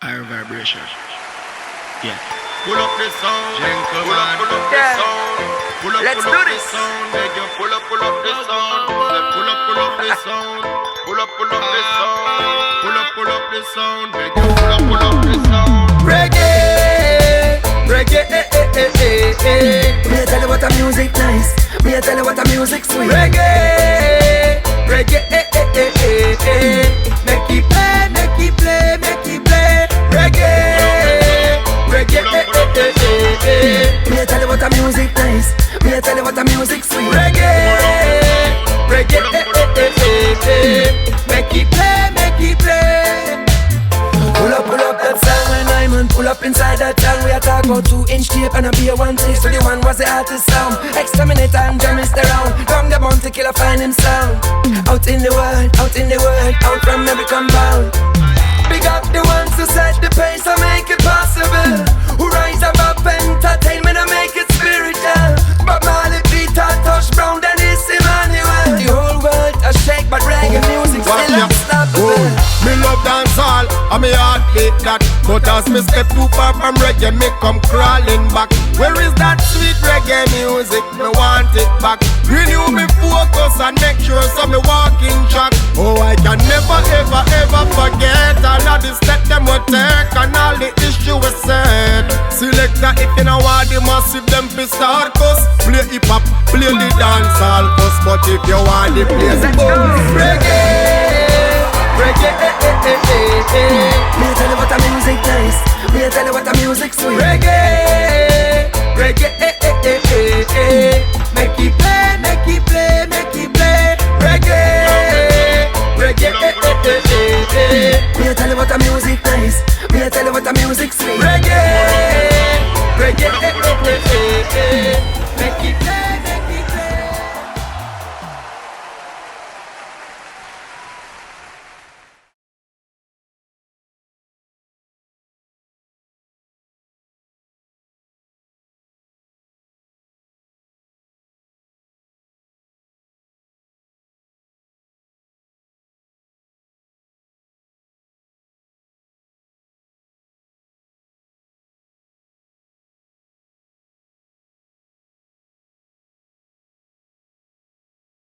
Higher vibration. Yeah. Pull up the sound, Gentleman. pull up the sound, Let's pull do up this. the sound, make you pull up the sound, pull up the sound, pull up the sound, pull up the sound, make you pull up the sound. Reggae, reggae, Me I tell you what the music nice. Me I tell you what the music sweet. Reggae, reggae, Make it play, make it play, make it play. Reggae, reggae, Me I tell you what the music nice. Me I tell you what the music sweet. Reggae, reggae, Make it play, make it play. Pull up that song when I'm on. Pull up inside that song. We are talk about 2-inch tape and a beer 1 taste. So the one was the artist sound. Exterminate and jam is around. From the bounty killer find him sound. Out in the world, out in the world, out from every compound. Big up the ones who set the pace and make it possible. Who rise above entertainment and make it spiritual. But Marley, Peter, Tosh Brown, Dennis, Emmanuel. The whole world a shake, but reggae music still unstoppable. Me love dancehall, and me heart beat that. But as me step too far from reggae, me come crawling back. Where is that sweet reggae music? Me want it back. Renew me focus and make sure so me walking track. Oh, I can never ever ever forget all of the step them will take and all the issue we set. Selector if you know want the massive them fi start cause play hip hop, play the dancehall cause. But if you want the place, boom, reggae, reggae, Me I tell you what the music nice. Me I tell you what the music sweet. Reggae, reggae, Make it play, make it play, make it play. Reggae, reggae, Me I tell you what the music nice. Me I tell you what the music sweet. Reggae, reggae,